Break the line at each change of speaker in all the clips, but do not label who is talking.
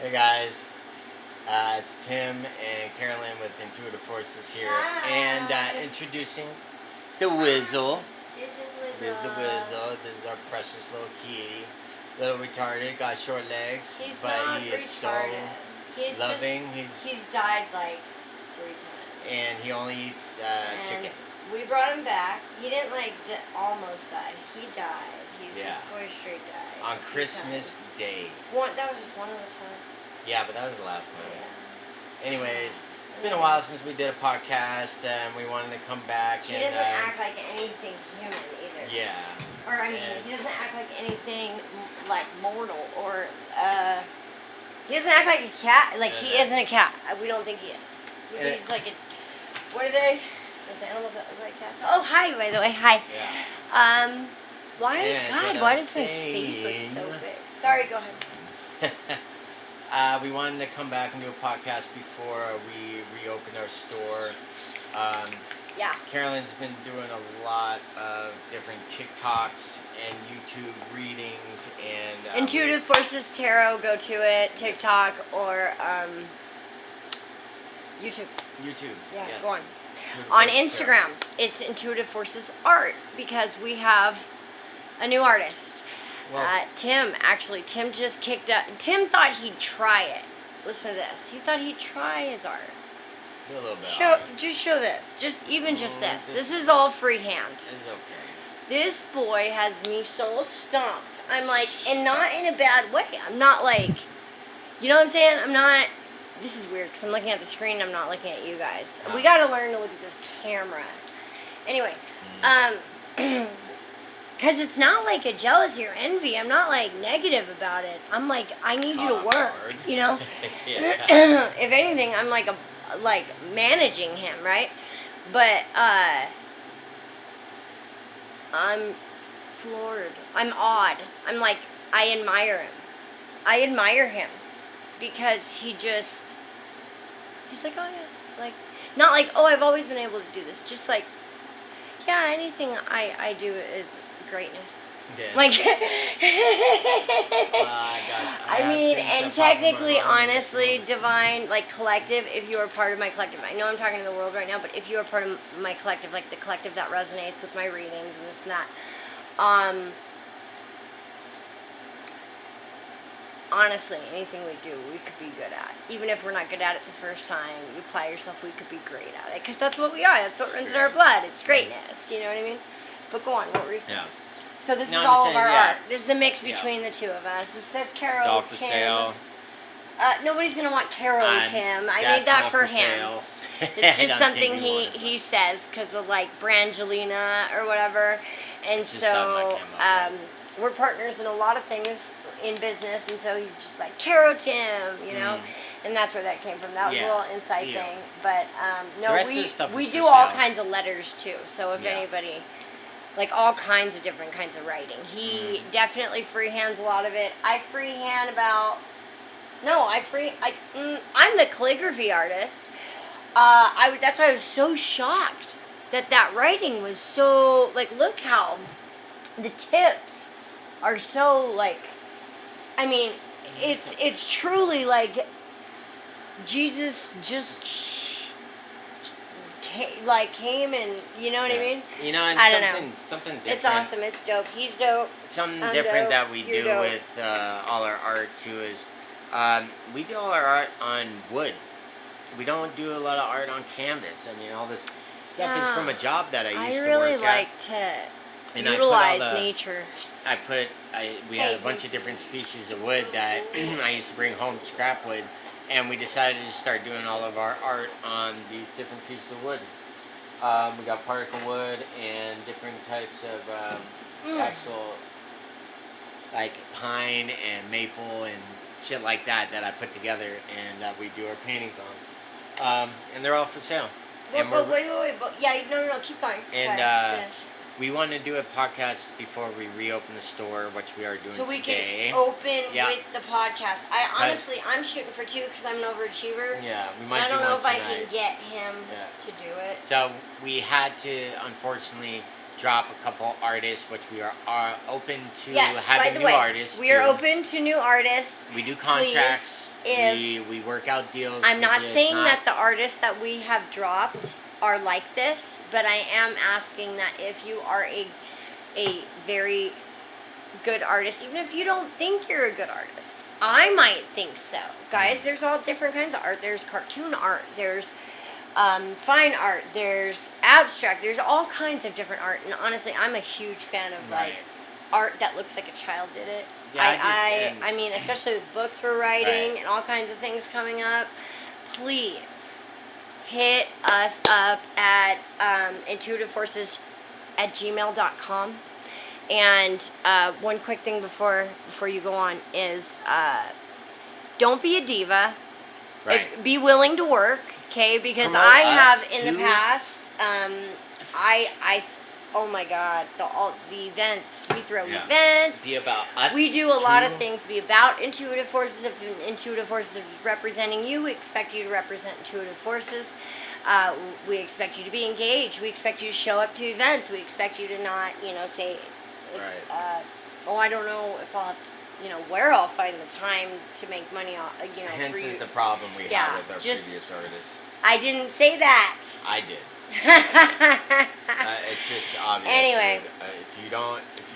Hey guys, it's Tim and Carolyn with Intuitive Forces here, and introducing the Whizzle.
This is Whizzle.
This is the Whizzle. This is our precious little kitty, little retarded, got short legs,
He's
but
not
he is
retarded. He's
loving.
He's died like 3 times.
And he only eats chicken.
We brought him back. He didn't almost die. He died. This boy straight died.
On Christmas Day.
That was just one of the times.
Yeah, but that was the last time.
Yeah.
Anyways, it's been a while since we did a podcast, and we wanted to come back.
He doesn't act like anything human either.
Yeah.
Or he doesn't act like anything like mortal or he doesn't act like a cat. Like he isn't a cat. We don't think he is. We think he's like a. What are they? Those animals that look like cats. Oh, hi, by the way. Hi.
Yeah.
Why does my face look so big? Sorry, go ahead.
We wanted to come back and do a podcast before we reopened our store.
Yeah.
Carolyn's been doing a lot of different TikToks and YouTube readings and
Intuitive Forces Tarot, go to it. TikTok or YouTube.
YouTube.
Yeah,
yes.
go on. On Instagram, it's Intuitive Forces Art because we have a new artist.
Well,
Tim just kicked up. Tim thought he'd try it. Listen to this. He thought he'd try his art.
do a little bit.
Just show this. Just this. This is all freehand.
It's okay.
This boy has me so stumped. I'm like, and not in a bad way. I'm not like, you know what I'm saying? I'm not. This is weird because I'm looking at the screen. I'm not looking at you guys. We got to learn to look at this camera. Anyway, because it's not like a jealousy or envy. I'm not like negative about it. I'm like, I need you to work. You know. If anything, I'm like managing him, right? But I'm floored. I'm awed. I'm like, I admire him. I admire him because he's like, oh yeah, like, not like, oh, I've always been able to do this. Just like, yeah, anything I do is greatness.
Yeah.
Like,
I
mean, and technically, honestly, divine, like collective, if you are part of my collective, I know I'm talking to the world right now, but if you are part of my collective, like the collective that resonates with my readings and this and that, honestly, anything we do, we could be good at. Even if we're not good at it the first time, you apply yourself, we could be great at it. Because that's what we are. That's what runs in our blood. It's greatness. You know what I mean? But go on. What were you saying? Yeah. So this is all of our art. This is a mix between the two of us. This says Carol,
it's all for
Tim.
sale.
Nobody's going to want Carol, Tim. I made that for him. It's just something he says because of like Brangelina or whatever. And so we're partners in a lot of things in business, and so he's just like Caro Tim, you know, and that's where that came from. That was a little inside thing, but no, we do all kinds of letters too. So if anybody, like all kinds of different kinds of writing, he definitely freehands a lot of it. I freehand I'm the calligraphy artist. That's why I was so shocked that writing was so like. Look how the tips are so like. I mean, it's truly like Jesus just came and you know what I mean?
You know, and something different.
It's awesome. It's dope. He's dope.
Something different that we do with all our art too is we do all our art on wood. We don't do a lot of art on canvas. I mean, all this stuff is from a job that I used to work at.
I really like to utilize nature.
We had a bunch of different species of wood that I used to bring home, scrap wood, and we decided to start doing all of our art on these different pieces of wood. We got particle wood and different types of actual, like pine and maple and shit like that I put together and that we do our paintings on. And they're all for sale.
Wait. Yeah, no, keep going.
And
sorry, finish.
We want to do a podcast before we reopen the store, which we are doing today.
So we can open with the podcast. I'm shooting for 2 because I'm an overachiever.
Yeah, we might.
I don't know if I can get him to do it.
So we had to, unfortunately, drop a couple artists, which we are open to having new artists.
We are open to new artists.
We do contracts.
Please. if
we work out deals.
I'm not saying that the artists that we have dropped are like this, but I am asking that if you are a very good artist, even if you don't think you're a good artist, I might think so. Guys, there's all different kinds of art. There's cartoon art. There's fine art. There's abstract. There's all kinds of different art. And honestly, I'm a huge fan of like art that looks like a child did it. Yeah, I mean, especially with books we're writing and all kinds of things coming up. Please hit us up at intuitiveforces@gmail.com. And one quick thing before you go on is don't be a diva. Be willing to work, okay? Because I have in the past, oh my God, the events. We throw events.
Be about us.
We do a lot of things. Be about Intuitive Forces. If Intuitive Forces is representing you, we expect you to represent Intuitive Forces. We expect you to be engaged. We expect you to show up to events. We expect you to not, say, I don't know if I'll have to, where I'll find the time to make money,
Hence is the problem we have with our previous artists.
I didn't say that.
I did. It's just obvious.
Anyway,
if you want to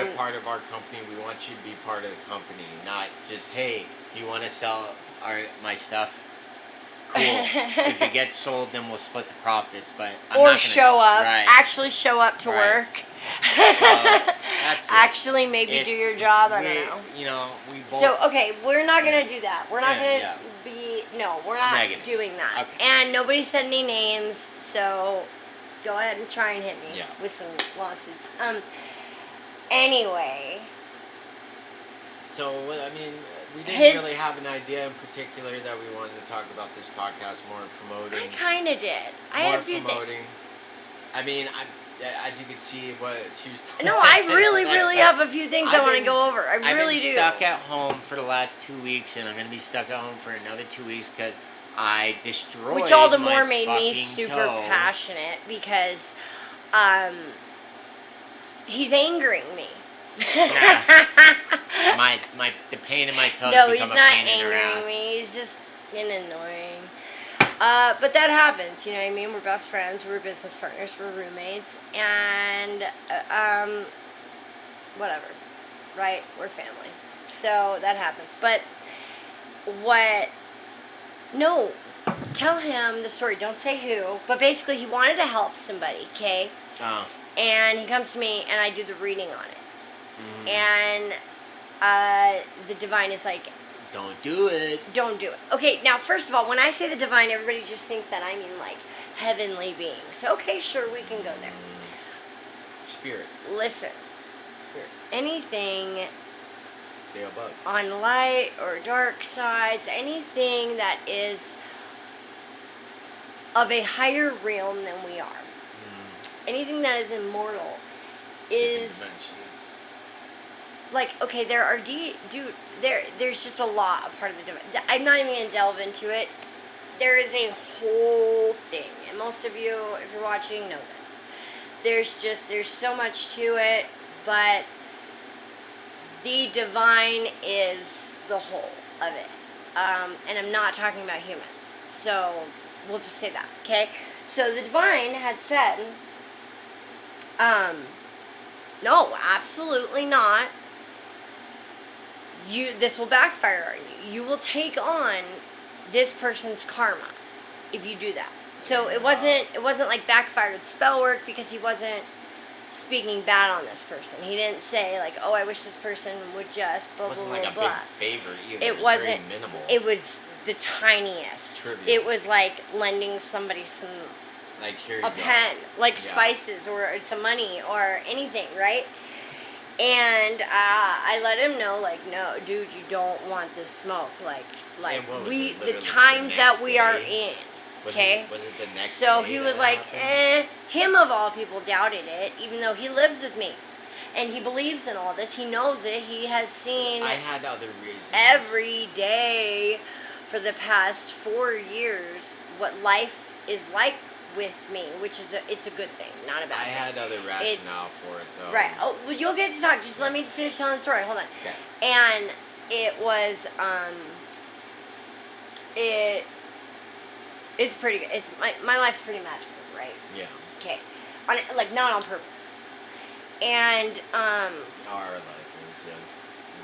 be a part of our company, we want you to be part of the company, not just, hey, do you want to sell my stuff? Cool. If it gets sold, then we'll split the profits. But
show up. Actually show up to work.
So that's
actually maybe do your job. I don't know.
We both.
So okay, we're not gonna do that. We're not gonna be. No, we're not doing that.
Okay.
And nobody said any names, so go ahead and try and hit me with some lawsuits. Anyway.
So we didn't really have an idea in particular that we wanted to talk about this podcast more promoting.
I kind of did. I had a few things.
As you can see, what she was.
No, I really have a few things I want to go over. I've been
stuck at home for the last 2 weeks, and I'm going to be stuck at home for another 2 weeks because I destroyed.
Which all the more made me
toe.
super passionate because, he's angering me.
The pain in my toe.
No, he's not angering me. He's just annoying. But that happens, you know what I mean? We're best friends, we're business partners, we're roommates, and whatever, right? We're family. So that happens. But tell him the story. Don't say who. But basically, he wanted to help somebody, okay?
Oh.
And he comes to me, and I do the reading on it. Mm-hmm. And the divine is like,
don't do it.
Don't do it. Okay, now, first of all, when I say the divine, everybody just thinks that I mean, like, heavenly beings. Okay, sure, we can go there.
Spirit.
Listen.
Spirit.
Anything
the above.
On light or dark sides, anything that is of a higher realm than we are. Anything that is immortal is... Like, okay, there are there's just a lot of part of the divine. I'm not even going to delve into it. There is a whole thing, and most of you, if you're watching, know this. There's so much to it, but the divine is the whole of it. And I'm not talking about humans. So, we'll just say that, okay? So, the divine had said, no, absolutely not. This will backfire on you. You will take on this person's karma if you do that. So it wasn't like backfired spell work because he wasn't speaking bad on this person. He didn't say like, oh, I wish this person would just blah, blah, blah, blah. It wasn't like a big favor either. It wasn't. Very minimal. It was the tiniest. Trivial. It was like lending somebody some pen, like spices or some money or anything, right? And I let him know, like, no, dude, you don't want this smoke. Like the times that we are in, okay?
Was it the next
So
day
he was like, him of all people doubted it, even though he lives with me. And he believes in all this. He knows it. He has seen
I had other reasons.
Every day for the past 4 years what life is like with me, which is it's a good thing, not a bad thing.
I had other rationale for it, though.
Right. Oh, well, you'll get to talk. Just let me finish telling the story. Hold on. Okay. And it was, it's pretty good. It's my life's pretty magical, right?
Yeah.
Okay, like not on purpose, and
Our life is,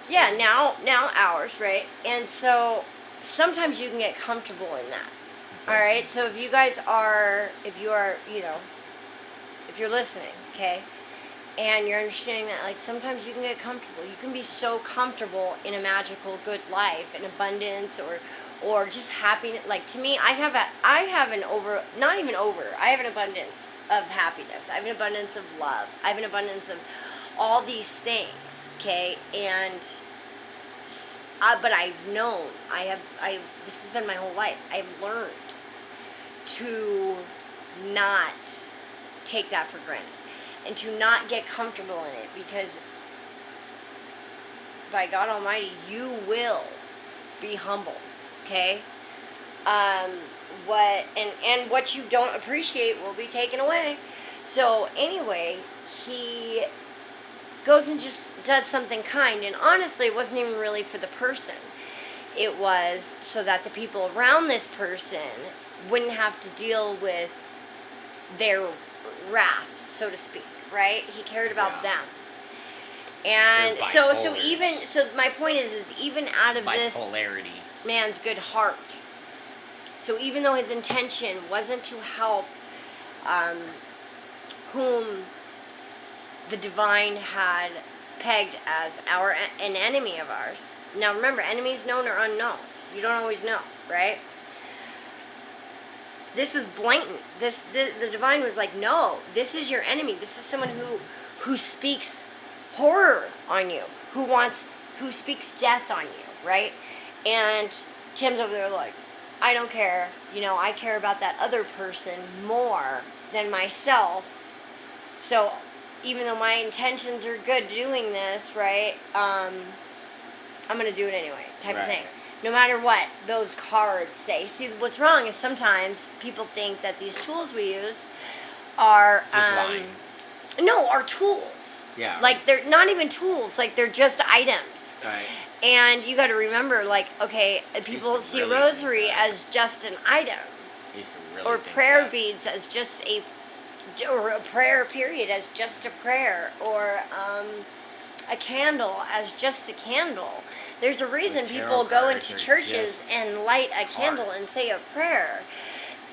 yeah. Now ours, right? And so sometimes you can get comfortable in that. All right. So if you guys are, if you're listening, okay, and you're understanding that, like, sometimes you can get comfortable. You can be so comfortable in a magical, good life, in abundance, or just happiness. Like, to me, I have an abundance of happiness. I have an abundance of love. I have an abundance of all these things, okay? And but I've known, this has been my whole life. I've learned to not take that for granted and to not get comfortable in it, because by God Almighty, you will be humbled, okay? What you don't appreciate will be taken away. So anyway, he goes and just does something kind, and honestly, it wasn't even really for the person. It was so that the people around this person wouldn't have to deal with their wrath, so to speak, right? He cared about them. And so my point is even out of this man's good heart, so even though his intention wasn't to help whom the divine had pegged as an enemy of ours. Now remember, enemies known or unknown. You don't always know, right? This was blatant. The divine was like, no, this is your enemy. This is someone who speaks horror on you, who speaks death on you, right? And Tim's over there like, I don't care. I care about that other person more than myself. So even though my intentions are good doing this, right, I'm going to do it anyway, type of thing. No matter what those cards say. See, what's wrong is sometimes people think that these tools we use are are tools.
Yeah.
Like, they're not even tools. Like, they're just items.
Right.
And you got to remember, like, okay, people see a rosary as just an item, or prayer beads as just or a prayer period as just a prayer, or a candle as just a candle. There's a reason people go into churches and light a candle and say a prayer.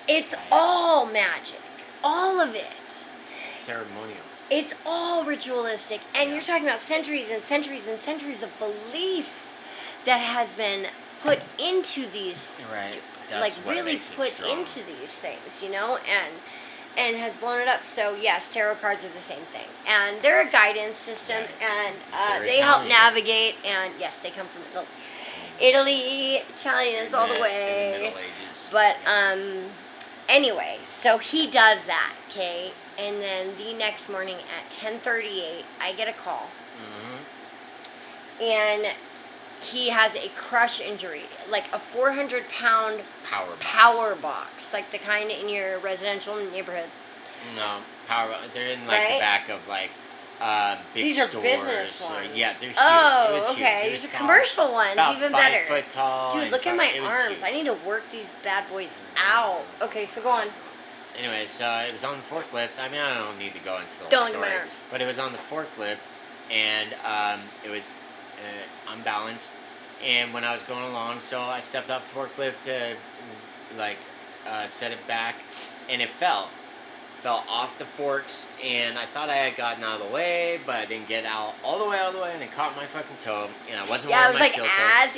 It's all magic. All of it.
Ceremonial.
It's all ritualistic. And you're talking about centuries and centuries and centuries of belief that has been put into these, really put into these things, and has blown it up. So yes, tarot cards are the same thing, and they're a guidance system, and they help navigate. And yes, they come from Italy, Italians all the way.
In the Middle Ages.
But anyway, so he does that, okay, and then the next morning at 10:38, I get a call, and he has a crush injury, like a 400-pound power box, like the kind in your residential neighborhood.
No, they're in the back of big
These are
stores.
business ones.
Yeah, they're huge.
Oh,
it was
okay.
Huge.
These are commercial ones,
about
even
5
better.
foot tall.
Dude, look at my arms.
Huge.
I need to work these bad boys out. Okay, so go on.
Anyway, so it was on the forklift. I mean, I don't need to go into the whole
Don't
story.
look at my arms.
But it was on the forklift, and it was unbalanced. And when I was going along, so I stepped off the forklift to set it back, and it fell off the forks, and I thought I had gotten out of the way, but I didn't get out all the way, and it caught my fucking toe, and I wasn't wearing my steel toe.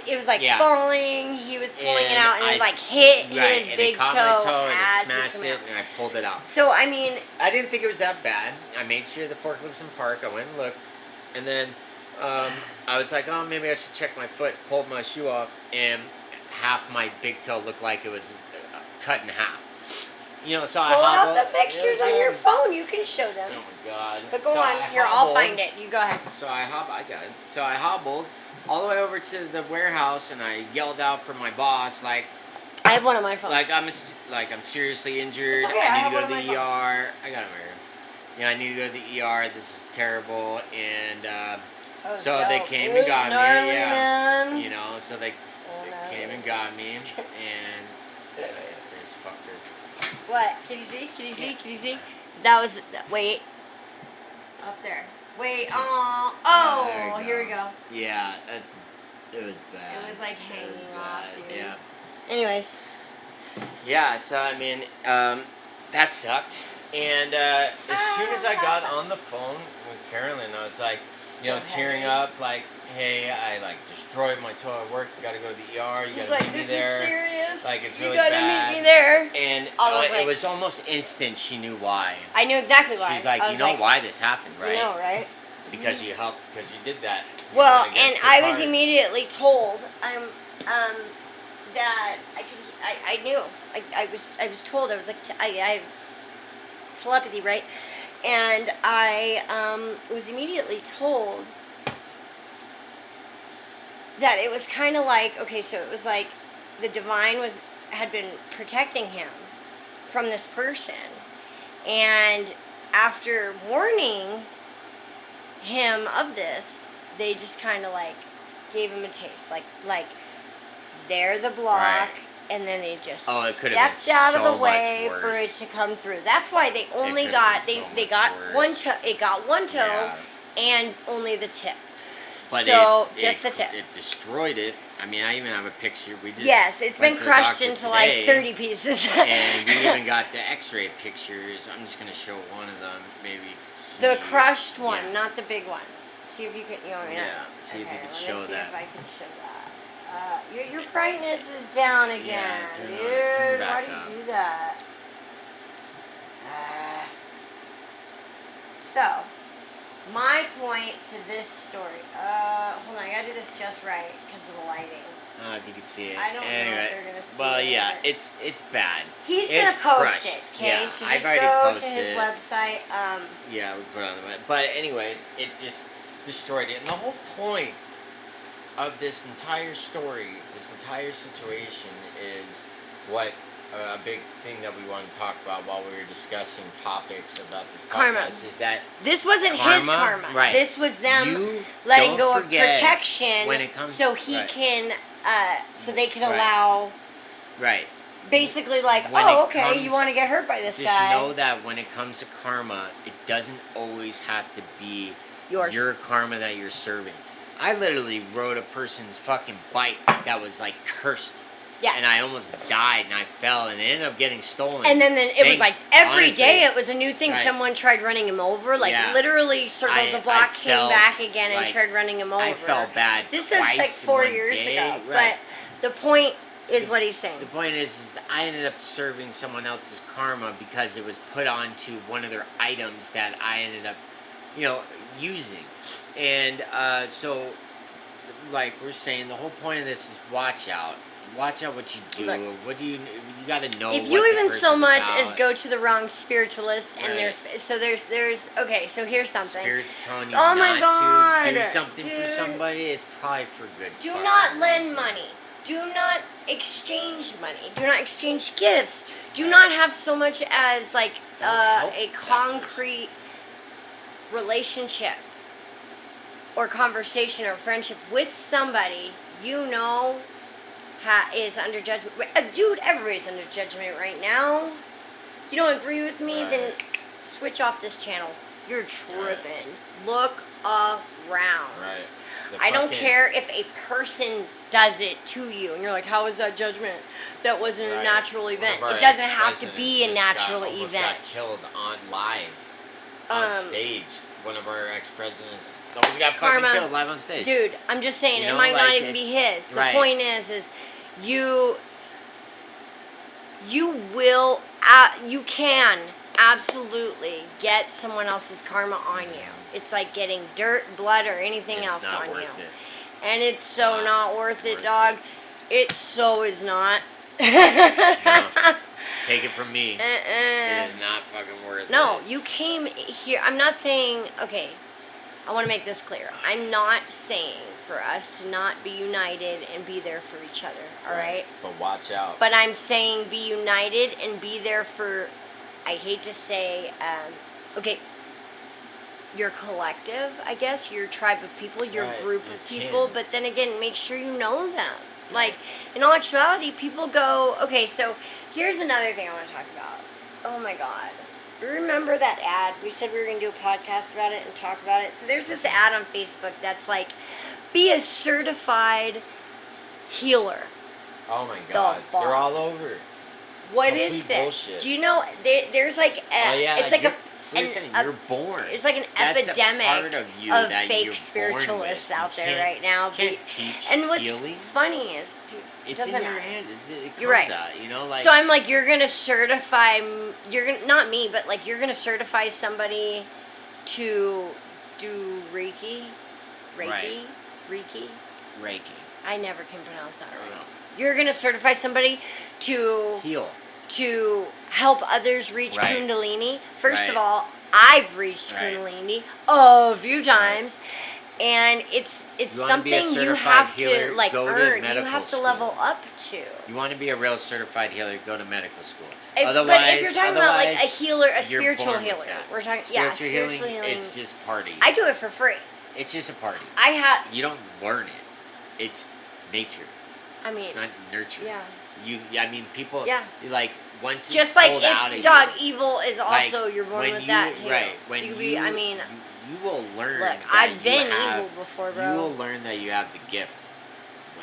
It was falling, he was pulling it out, and it hit his big toe,
and it caught my toe, and it smashed it, and I pulled it out.
So, I mean,
I didn't think it was that bad. I made sure the forklift was in park. I went and looked, and then I was like, oh, maybe I should check my foot. Pulled my shoe off, and half my big toe looked like it was cut in half. So I hobbled.
Pull out the pictures on your phone. You can show them.
Oh my God!
But go on. Here, I'll find it. You go ahead.
So I got it. So I hobbled all the way over to the warehouse, and I yelled out for my boss, like,
I have one on my phone.
I'm seriously injured.
It's okay,
I need to go to the ER. I got it right here. I need to go to the ER. This is terrible, and so they came and got me. Yeah.
Man.
So they came and got me, and this fucker.
What? Can you see? Can you see? Can you see? That was, wait. Up there. Wait, oh, here we go.
Yeah, it was bad.
It was like hanging off, dude.
Yeah.
Anyways.
Yeah, so I mean, that sucked. And as soon as I got on the phone with Carolyn, I was like, tearing up, like, hey, I like destroyed my toe at work. You gotta go to the ER. You gotta meet me there.
This is serious.
Like, it's really
bad. You gotta meet me there.
And it was almost instant. She knew why.
I knew exactly why.
She's like, you know why this happened, right?
You know, right?
Because you helped. Because you did that.
Well, and I was immediately told that I knew. I was told. I was like, I have telepathy, right? And I was immediately told that it was kind of like, okay, so it was like the divine had been protecting him from this person, and after warning him of this, they just kind of like gave him a taste, like they're the block. Right. And then they just stepped out of the way for it to come through. That's why they only got they got one toe. It got one toe, and only the tip.
But
so just the tip.
It destroyed it. I mean, I even have a picture. We just
it's been crushed into like 30 pieces.
And we even got the X-ray pictures. I'm just gonna show one of them. Maybe you can see.
The crushed one, not the big one. See if you can.
See if you can show that.
See if I can show that. Your brightness is down again, dude. Why do you do that? So, my point to this story. Hold on, I gotta do this just right because of the lighting.
If you can see it.
I don't know if they're gonna see it.
Well, yeah, it's bad.
He's gonna post it, okay?
Yeah,
so
I've
just
already
go
posted
to his website.
Yeah, we put it on the web. But anyways, it just destroyed it. And the whole point of this entire story, this entire situation, is what a big thing that we want to talk about while we were discussing topics about this podcast is that
this wasn't his karma.
Right.
This was them letting go of protection
when it comes,
so he can, so they can allow.
Right.
Basically, like, you want to get hurt by this guy.
Just know that when it comes to karma, it doesn't always have to be your karma that you're serving. I literally rode a person's fucking bike that was like cursed. Yes. And I almost died and I fell and it ended up getting stolen.
And then it was like every day it was a new thing. Right. Someone tried running him over, like literally circled the block, came back again and tried running him over.
I felt bad.
This is like 4 years ago. Right. But the point is what he's saying.
The point is I ended up serving someone else's karma because it was put onto one of their items that I ended up, using. And so, like we're saying, the whole point of this is watch out. Watch out what you do.
Look,
what do you got to know?
If you even so much as go to the wrong spiritualist and there's okay, so here's something.
Spirits telling you not to do something for somebody, it's probably for good.
Do not lend money. Do not exchange money. Do not exchange gifts. Do not have so much as like a concrete relationship or conversation or friendship with somebody is under judgment. Dude, everybody's under judgment right now. You don't agree with me, then switch off this channel. You're tripping. Look around.
Right.
I don't care if a person does it to you, and you're like, how is that judgment? That wasn't a natural event. It doesn't have to be a natural event.
Got killed on live on stage. One of our ex-presidents almost got fucking killed live on stage.
Dude, I'm just saying, it might not even be his. The point is you can absolutely get someone else's karma on you. It's like getting dirt, blood, or anything else on you. And it's so not worth it, dog. It so is not.
No. Take it from me. It is not fucking worth it.
No, you came here. I'm not saying, okay, I want to make this clear. I'm not saying for us to not be united and be there for each other, all right?
But watch out.
But I'm saying be united and be there for, I hate to say, your collective, I guess, your tribe of people, your group of people, but then again, make sure you know them. Like, in all actuality, people go, okay, so here's another thing I want to talk about. Oh my God. Remember that ad? We said we were going to do a podcast about it and talk about it. So there's this ad on Facebook that's like, be a certified healer.
Oh my God. They're all over.
What is this? Bullshit. Do you know, there's like, it's like
you're born.
It's like an epidemic of fake spiritualists out there right now.
Can't teach
and what's
healing.
Funny is, dude,
it's in your hand.
You're right.
Out, you know, like.
So I'm like, you're gonna certify. You're gonna not me, but like you're gonna certify somebody to do Reiki.
Right.
Reiki. I never can pronounce that right. You're gonna certify somebody to
heal.
To help others reach Kundalini. First of all, I've reached Kundalini a few times, and it's something you have to like earn. You have to level up to.
You want to be a real certified healer? Go to medical school.
But if you're talking about like a healer, a spiritual healer, we're talking spiritual healing.
It's just party.
I do it for free.
It's just a party.
You
don't learn it. It's nature.
I mean,
it's not nurture.
Yeah.
I mean, people.
Yeah.
Like once
just
it's
like
pulled out of
dog
you,
evil is also
like,
you're born with that too.
Right. When you
I mean,
you will learn.
Look,
that
I've been
evil
before, bro.
You will learn that you have the gift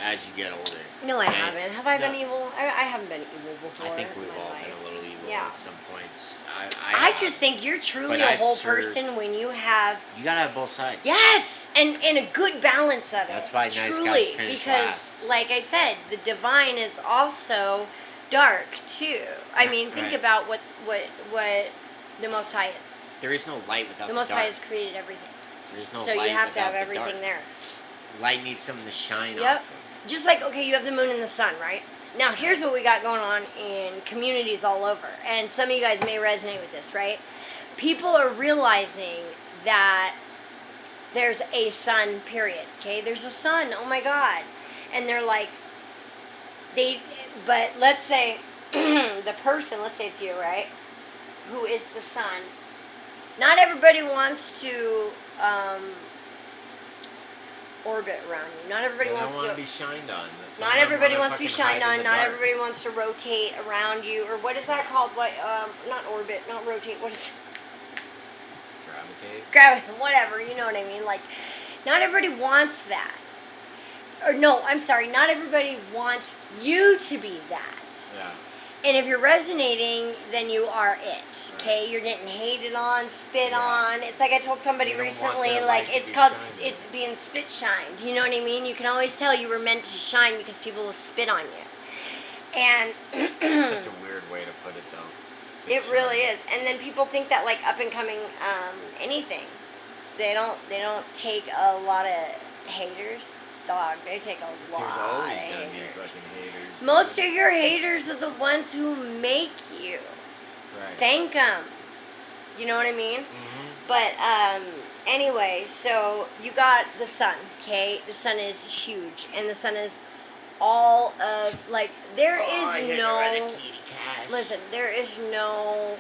as you get older.
No, I haven't. Have I been evil? I haven't been evil before.
I think we've all been a little evil at some points.
I just think you're truly a whole person when you have.
You gotta have both sides.
Yes, and a good balance of it.
That's why nice
truly,
guys finish
because,
last.
like I said, the divine is also dark too. I mean, think about what the Most High is.
There is no light without the
Most
dark.
High has created everything.
There is no
so
light
you have to have
the
everything
dark.
there.
Light needs something to shine off of.
Just like, okay, you have the moon and the sun, right? Now, here's what we got going on in communities all over. And some of you guys may resonate with this, right? People are realizing that there's a sun, period. Okay? There's a sun. Oh, my God. And they're like, but let's say the person, let's say it's you, right? Who is the sun. Not everybody wants to orbit around you. Not everybody wants to
be shined on.
Not everybody wants to be shined on. Not everybody wants to rotate around you. Or what is that called? What? Not orbit. Not rotate. What is? Gravitate. Whatever. You know what I mean? Like, not everybody wants that. Or no, I'm sorry. Not everybody wants you to be that.
Yeah.
And if you're resonating, then you are it. Okay, you're getting hated on, spit on. It's like I told somebody recently, like it's being spit shined. You know what I mean? You can always tell you were meant to shine because people will spit on you. And
such a weird way to put it, though.
It really is. And then people think that like up and coming anything, they don't take a lot of haters. Dog, they take a lot.
There's always gonna be fucking haters.
Most of your haters are the ones who make you.
Right.
Thank them. You know what I mean?
Mm-hmm.
But anyway, so you got the sun. Okay, the sun is huge, and the sun is all of like there is no. Listen, there's no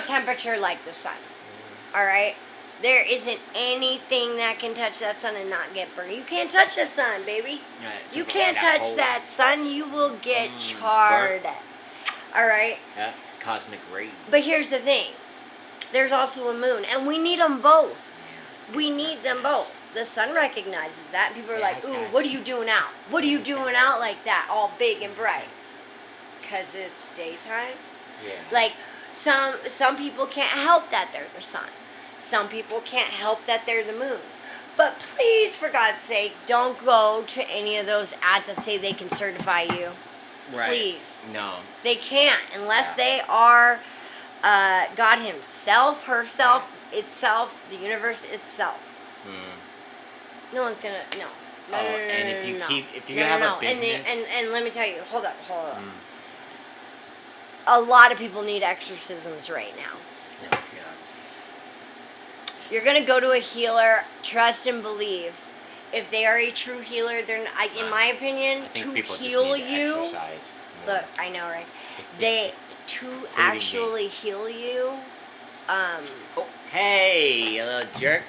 temperature like the sun. Mm-hmm. All right. There isn't anything that can touch that sun and not get burned. You can't touch the sun, baby.
Right,
you can't touch that sun. You will get charred. All right?
Yeah, cosmic ray.
But here's the thing. There's also a moon, and we need them both. Yeah, we need them both. The sun recognizes that. People are like, ooh, what are you doing out? What are you doing out like that, all big and bright? Because it's daytime?
Yeah.
Like, some people can't help that they're the sun. Some people can't help that they're the moon. But please, for God's sake, don't go to any of those ads that say they can certify you. Right. Please.
No.
They can't unless they are God himself, herself, itself, the universe itself.
Mm.
No one's going to, no. No,
and if you have a business.
And let me tell you, hold up.
Mm.
A lot of people need exorcisms right now.
Oh, God.
You're going to go to a healer, trust and believe. If they are a true healer, they're not, in my opinion, to heal you. Look, I know, right? To actually heal you.
Oh, hey, you little jerk.